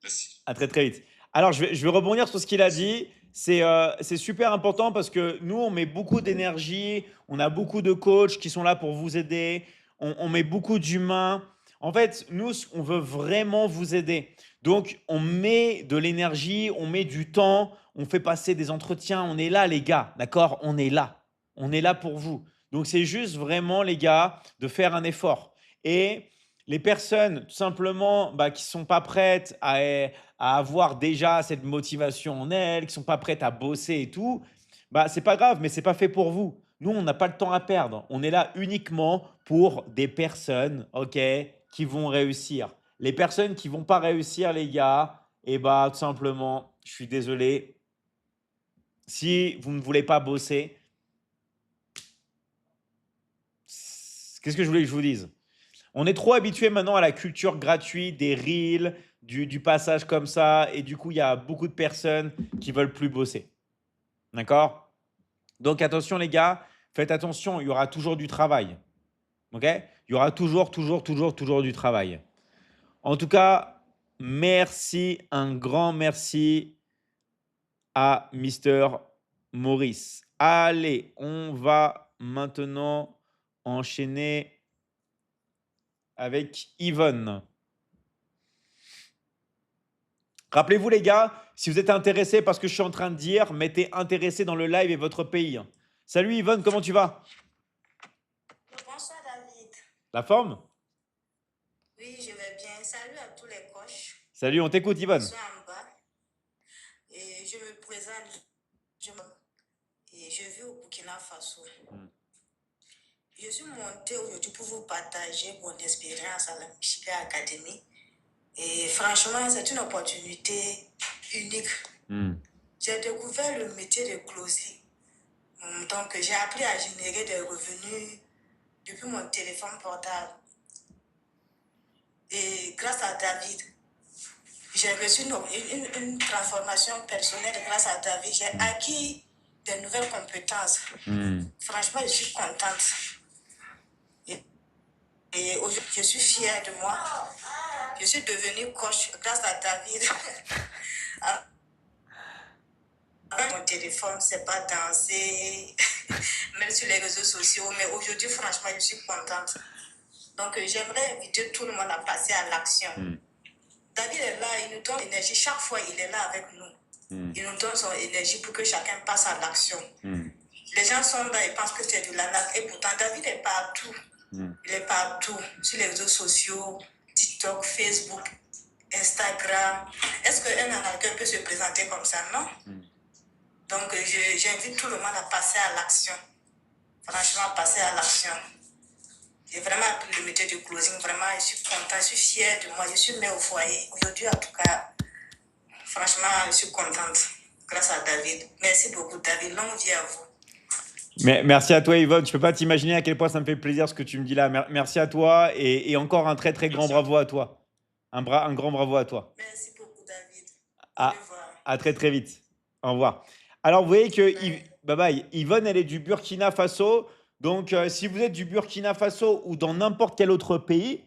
Merci. À très, très vite. Alors, je vais rebondir sur ce qu'il a dit. C'est super important parce que nous, on met beaucoup d'énergie, on a beaucoup de coachs qui sont là pour vous aider, on met beaucoup d'humains. En fait, nous, on veut vraiment vous aider. Donc, on met de l'énergie, on met du temps, on fait passer des entretiens. On est là, les gars, d'accord? On est là. On est là pour vous. Donc, c'est juste vraiment, les gars, de faire un effort. Et les personnes, tout simplement, qui ne sont pas prêtes à avoir déjà cette motivation en elles, qui ne sont pas prêtes à bosser et tout, c'est pas grave, mais c'est pas fait pour vous. Nous, on n'a pas le temps à perdre. On est là uniquement pour des personnes, ok, qui vont réussir. Les personnes qui vont pas réussir, les gars, tout simplement, je suis désolé. Si vous ne voulez pas bosser, qu'est-ce que je voulais que je vous dise? On est trop habitué maintenant à la culture gratuite, des reels, du passage comme ça. Et du coup, il y a beaucoup de personnes qui veulent plus bosser. D'accord? Donc, attention les gars, faites attention, il y aura toujours du travail. OK? Il y aura toujours du travail. En tout cas, merci, un grand merci à Mister Maurice. Allez, on va maintenant enchaîner avec Yvonne. Rappelez-vous les gars, si vous êtes intéressés par ce que je suis en train de dire, mettez intéressé dans le live et votre pays. Salut Yvonne, comment tu vas? Bonsoir David. La forme? Oui, je vais bien. Salut à tous les coachs. Salut, on t'écoute Yvonne. Je suis en bas et je me présente. Je vis au Burkina Faso. Je suis montée aujourd'hui pour vous partager mon expérience à la Michigan Academy. Et franchement, c'est une opportunité unique. J'ai découvert le métier de closing. Donc, j'ai appris à générer des revenus depuis mon téléphone portable. Et grâce à David, j'ai reçu une transformation personnelle. Grâce à David, j'ai acquis de nouvelles compétences. Franchement, je suis contente. Et aujourd'hui, je suis fière de moi. Je suis devenue coach grâce à David. Avec mon téléphone, c'est pas danser, même sur les réseaux sociaux. Mais aujourd'hui, franchement, je suis contente. Donc, j'aimerais inviter tout le monde à passer à l'action. David est là, il nous donne l'énergie. Chaque fois, il est là avec nous. Il nous donne son énergie pour que chacun passe à l'action. Les gens sont là, ils pensent que c'est de l'arnaque. Et pourtant, David est partout. Il est partout, sur les réseaux sociaux, TikTok, Facebook, Instagram. Est-ce qu'un arnaqueur peut se présenter comme ça? Non. Donc, j'invite tout le monde à passer à l'action. Franchement, passer à l'action. J'ai vraiment appris le métier du closing. Vraiment, je suis contente, je suis fière de moi. Je suis mère au foyer. Aujourd'hui, en tout cas, franchement, je suis contente. Grâce à David. Merci beaucoup, David. Longue vie à vous. Mais merci à toi, Yvonne. Je peux pas t'imaginer à quel point ça me fait plaisir ce que tu me dis là. Merci à toi et encore un très très grand bravo à toi. Un grand bravo à toi. Merci beaucoup, David. À, Au revoir. à très très vite. Au revoir. Alors, vous voyez que Bye. bye bye. Yvonne, elle est du Burkina Faso. Donc, si vous êtes du Burkina Faso ou dans n'importe quel autre pays,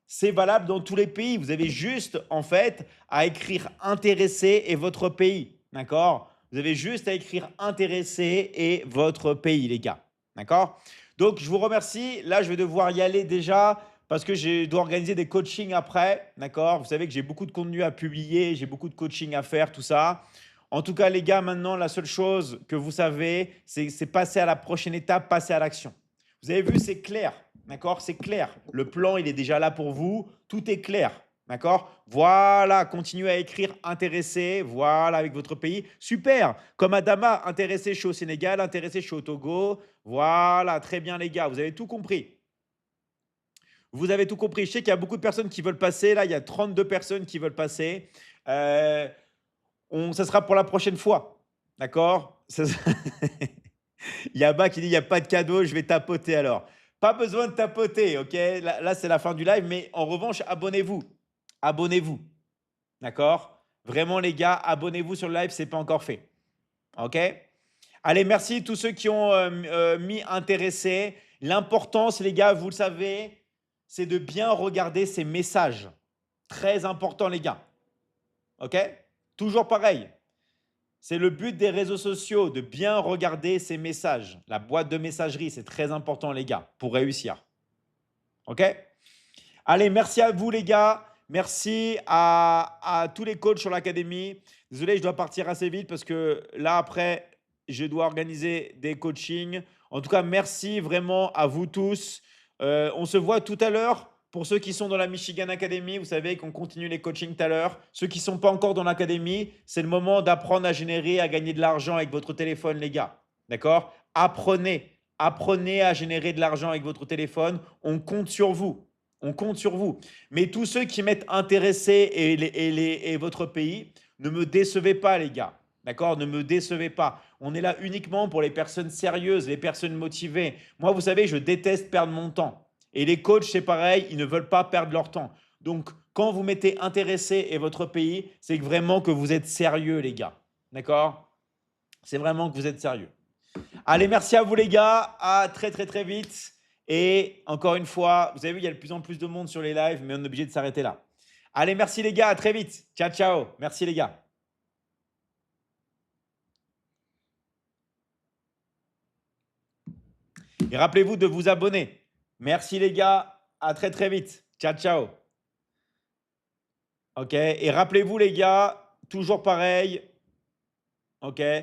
c'est valable dans tous les pays. Vous avez juste, en fait, à écrire intéressé et votre pays. D'accord? Vous avez juste à écrire intéressé et votre pays, les gars. D'accord? Donc, je vous remercie. Là, je vais devoir y aller déjà parce que je dois organiser des coachings après. D'accord? Vous savez que j'ai beaucoup de contenu à publier, j'ai beaucoup de coaching à faire, tout ça. En tout cas, les gars, maintenant, la seule chose que vous savez, c'est passer à la prochaine étape, passer à l'action. Vous avez vu, c'est clair. D'accord? C'est clair. Le plan, il est déjà là pour vous. Tout est clair. D'accord? Voilà, continuez à écrire intéressé, voilà, avec votre pays. Super. Comme Adama, intéressé, je suis au Sénégal, intéressé, je suis au Togo. Voilà, très bien, les gars, vous avez tout compris. Vous avez tout compris. Je sais qu'il y a beaucoup de personnes qui veulent passer. Là, il y a 32 personnes qui veulent passer. Ça sera pour la prochaine fois. D'accord? Il y a Bas qui dit il n'y a pas de cadeau, je vais tapoter alors. Pas besoin de tapoter, ok? Là, c'est la fin du live, mais en revanche, abonnez-vous. Abonnez-vous. D'accord? Vraiment, les gars, abonnez-vous sur le live, ce n'est pas encore fait. Ok? Allez, merci tous ceux qui ont mis intéressé. L'importance, les gars, vous le savez, c'est de bien regarder ces messages. Très important, les gars. Ok? Toujours pareil. C'est le but des réseaux sociaux, de bien regarder ces messages. La boîte de messagerie, c'est très important, les gars, pour réussir. OK? Allez, merci à vous, les gars. Merci à tous les coachs sur l'académie. Désolé, je dois partir assez vite parce que là, après, je dois organiser des coachings. En tout cas, merci vraiment à vous tous. On se voit tout à l'heure. Pour ceux qui sont dans la Michigan Academy, vous savez qu'on continue les coachings tout à l'heure. Ceux qui ne sont pas encore dans l'académie, c'est le moment d'apprendre à générer, à gagner de l'argent avec votre téléphone, les gars. D'accord? Apprenez à générer de l'argent avec votre téléphone. On compte sur vous. On compte sur vous. Mais tous ceux qui mettent intéressé et votre pays, ne me décevez pas, les gars. D'accord? Ne me décevez pas. On est là uniquement pour les personnes sérieuses, les personnes motivées. Moi, vous savez, je déteste perdre mon temps. Et les coachs, c'est pareil, ils ne veulent pas perdre leur temps. Donc, quand vous mettez intéressé et votre pays, c'est vraiment que vous êtes sérieux, les gars. D'accord? C'est vraiment que vous êtes sérieux. Allez, merci à vous, les gars. À très, très, très vite. Et encore une fois, vous avez vu, il y a de plus en plus de monde sur les lives, mais on est obligé de s'arrêter là. Allez, merci, les gars. À très vite. Ciao, ciao. Merci, les gars. Et rappelez-vous de vous abonner. Merci, les gars. À très, très vite. Ciao, ciao. OK. Et rappelez-vous, les gars, toujours pareil. OK.